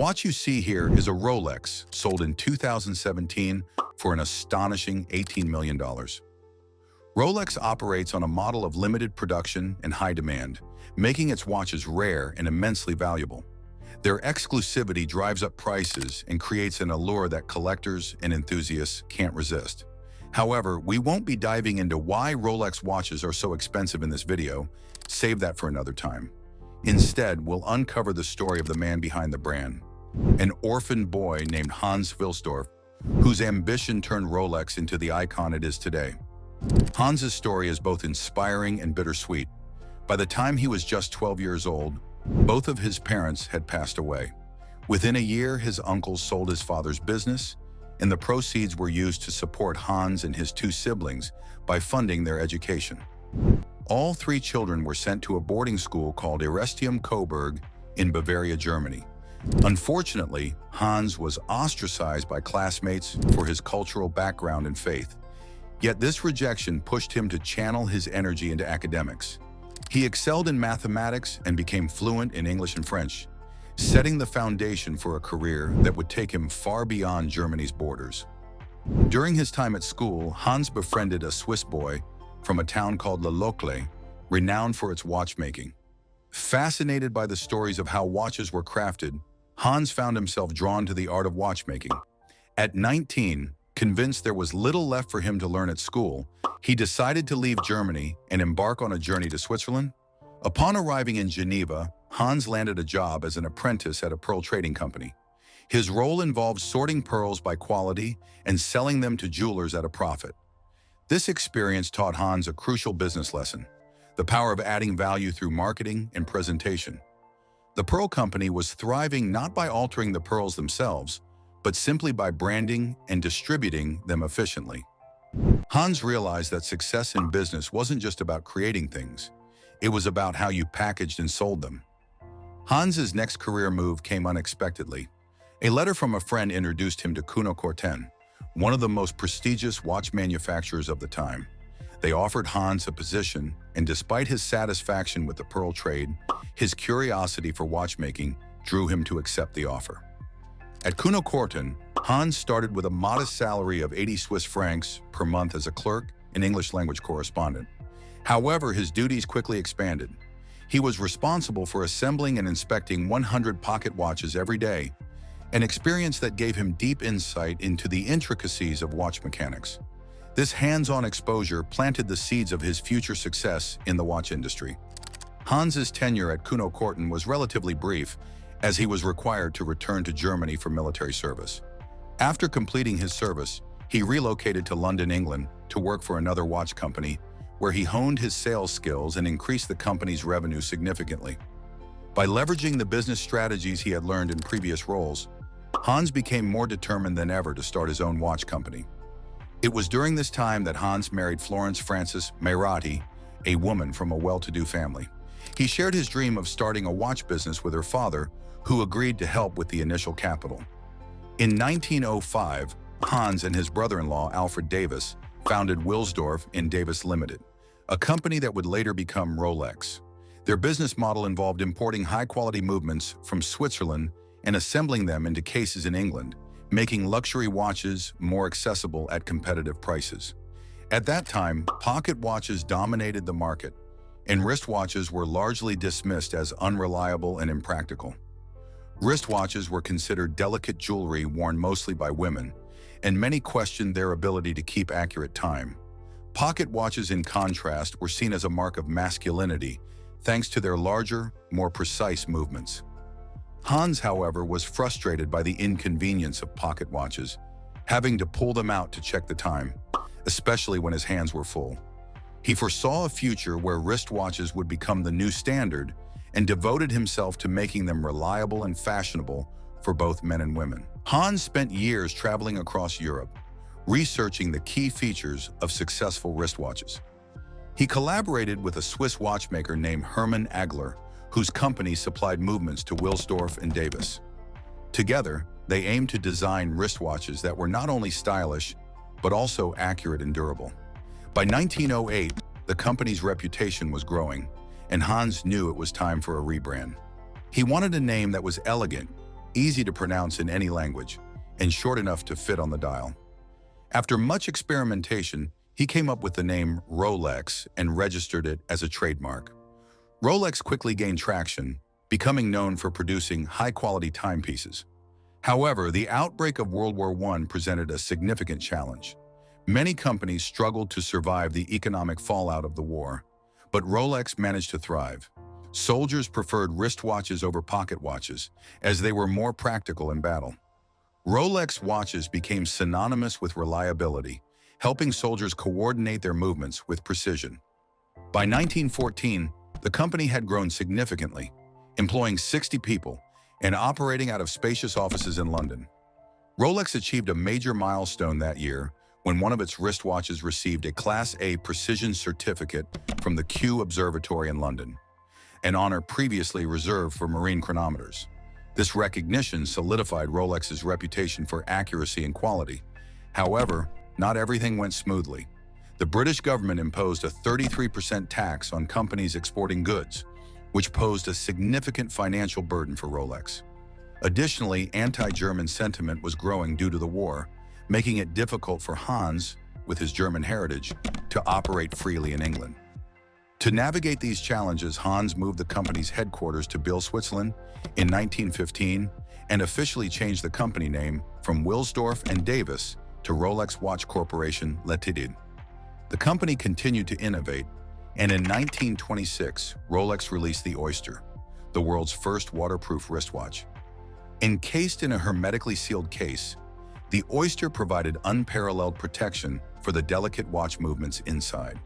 watch you see here is a Rolex sold in 2017 for an astonishing $18 million. Rolex operates on a model of limited production and high demand, making its watches rare and immensely valuable. Their exclusivity drives up prices and creates an allure that collectors and enthusiasts can't resist. However, we won't be diving into why Rolex watches are so expensive in this video. Save that for another time. Instead, we'll uncover the story of the man behind the brand, an orphan boy named Hans Wilsdorf, whose ambition turned Rolex into the icon it is today. Hans's story is both inspiring and bittersweet. By the time he was just 12 years old, both of his parents had passed away. Within a year, his uncles sold his father's business, and the proceeds were used to support Hans and his two siblings by funding their education. All three children were sent to a boarding school called Erestium Coburg in Bavaria, Germany. Unfortunately, Hans was ostracized by classmates for his cultural background and faith. Yet this rejection pushed him to channel his energy into academics. He excelled in mathematics and became fluent in English and French, setting the foundation for a career that would take him far beyond Germany's borders. During his time at school, Hans befriended a Swiss boy from a town called Le Locle, renowned for its watchmaking. Fascinated by the stories of how watches were crafted, Hans found himself drawn to the art of watchmaking. At 19, convinced there was little left for him to learn at school, he decided to leave Germany and embark on a journey to Switzerland. Upon arriving in Geneva, Hans landed a job as an apprentice at a pearl trading company. His role involved sorting pearls by quality and selling them to jewelers at a profit. This experience taught Hans a crucial business lesson: the power of adding value through marketing and presentation. The pearl company was thriving not by altering the pearls themselves, but simply by branding and distributing them efficiently. Hans realized that success in business wasn't just about creating things. It was about how you packaged and sold them. Hans's next career move came unexpectedly. A letter from a friend introduced him to Kuno Corten, one of the most prestigious watch manufacturers of the time. They offered Hans a position, and despite his satisfaction with the pearl trade, his curiosity for watchmaking drew him to accept the offer. At Kuno Corten, Hans started with a modest salary of 80 Swiss francs per month as a clerk and English language correspondent. However, his duties quickly expanded. He was responsible for assembling and inspecting 100 pocket watches every day, an experience that gave him deep insight into the intricacies of watch mechanics. This hands-on exposure planted the seeds of his future success in the watch industry. Hans's tenure at Kuno Corten was relatively brief, as he was required to return to Germany for military service. After completing his service, he relocated to London, England, to work for another watch company, where he honed his sales skills and increased the company's revenue significantly. By leveraging the business strategies he had learned in previous roles, Hans became more determined than ever to start his own watch company. It was during this time that Hans married Florence Frances Mayrati, a woman from a well-to-do family. He shared his dream of starting a watch business with her father, who agreed to help with the initial capital. In 1905, Hans and his brother-in-law, Alfred Davis, founded Wilsdorf and Davis Limited, a company that would later become Rolex. Their business model involved importing high-quality movements from Switzerland and assembling them into cases in England, making luxury watches more accessible at competitive prices. At that time, pocket watches dominated the market, and wristwatches were largely dismissed as unreliable and impractical. Wristwatches were considered delicate jewelry worn mostly by women, and many questioned their ability to keep accurate time. Pocket watches, in contrast, were seen as a mark of masculinity, thanks to their larger, more precise movements. Hans, however, was frustrated by the inconvenience of pocket watches, having to pull them out to check the time, especially when his hands were full. He foresaw a future where wristwatches would become the new standard and devoted himself to making them reliable and fashionable for both men and women. Hans spent years traveling across Europe, researching the key features of successful wristwatches. He collaborated with a Swiss watchmaker named Hermann Agler, whose company supplied movements to Wilsdorf and Davis. Together, they aimed to design wristwatches that were not only stylish, but also accurate and durable. By 1908, the company's reputation was growing, and Hans knew it was time for a rebrand. He wanted a name that was elegant, easy to pronounce in any language, and short enough to fit on the dial. After much experimentation, he came up with the name Rolex and registered it as a trademark. Rolex quickly gained traction, becoming known for producing high-quality timepieces. However, the outbreak of World War I presented a significant challenge. Many companies struggled to survive the economic fallout of the war, but Rolex managed to thrive. Soldiers preferred wristwatches over pocket watches, as they were more practical in battle. Rolex watches became synonymous with reliability, helping soldiers coordinate their movements with precision. By 1914, the company had grown significantly, employing 60 people and operating out of spacious offices in London. Rolex achieved a major milestone that year when one of its wristwatches received a Class A precision certificate from the Kew Observatory in London, an honor previously reserved for marine chronometers. This recognition solidified Rolex's reputation for accuracy and quality. However, not everything went smoothly. The British government imposed a 33% tax on companies exporting goods, which posed a significant financial burden for Rolex. Additionally, anti-German sentiment was growing due to the war, making it difficult for Hans, with his German heritage, to operate freely in England. To navigate these challenges, Hans moved the company's headquarters to Biel, Switzerland in 1915 and officially changed the company name from Wilsdorf and Davis to Rolex Watch Corporation Ltd. The company continued to innovate, and in 1926, Rolex released the Oyster, the world's first waterproof wristwatch. Encased in a hermetically sealed case, the Oyster provided unparalleled protection for the delicate watch movements inside.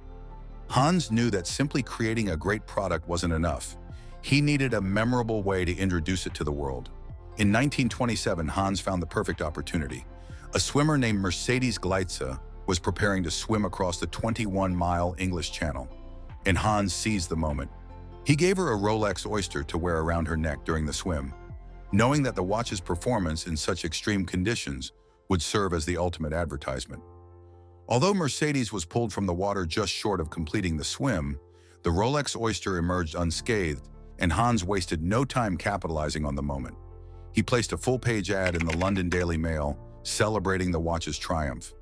Hans knew that simply creating a great product wasn't enough. He needed a memorable way to introduce it to the world. In 1927, Hans found the perfect opportunity. A swimmer named Mercedes Gleitze was preparing to swim across the 21-mile English Channel, and Hans seized the moment. He gave her a Rolex Oyster to wear around her neck during the swim, knowing that the watch's performance in such extreme conditions would serve as the ultimate advertisement. Although Mercedes was pulled from the water just short of completing the swim, the Rolex Oyster emerged unscathed, and Hans wasted no time capitalizing on the moment. He placed a full-page ad in the London Daily Mail, celebrating the watch's triumph.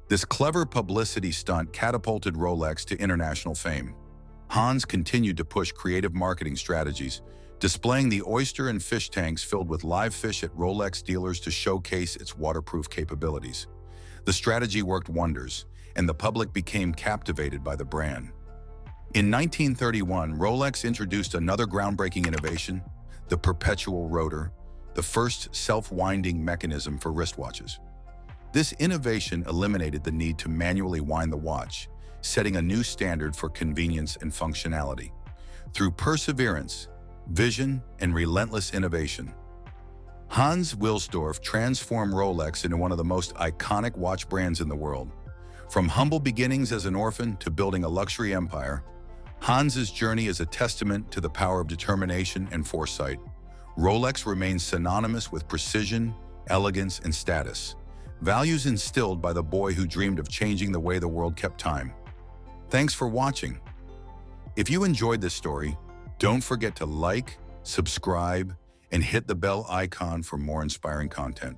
This clever publicity stunt catapulted Rolex to international fame. Hans continued to push creative marketing strategies, displaying the Oyster in fish tanks filled with live fish at Rolex dealers to showcase its waterproof capabilities. The strategy worked wonders, and the public became captivated by the brand. In 1931, Rolex introduced another groundbreaking innovation, the perpetual rotor, the first self-winding mechanism for wristwatches. This innovation eliminated the need to manually wind the watch, setting a new standard for convenience and functionality. Through perseverance, vision, and relentless innovation, Hans Wilsdorf transformed Rolex into one of the most iconic watch brands in the world. From humble beginnings as an orphan to building a luxury empire, Hans's journey is a testament to the power of determination and foresight. Rolex remains synonymous with precision, elegance, and status, values instilled by the boy who dreamed of changing the way the world kept time. Thanks for watching. If you enjoyed this story, don't forget to like, subscribe, and hit the bell icon for more inspiring content.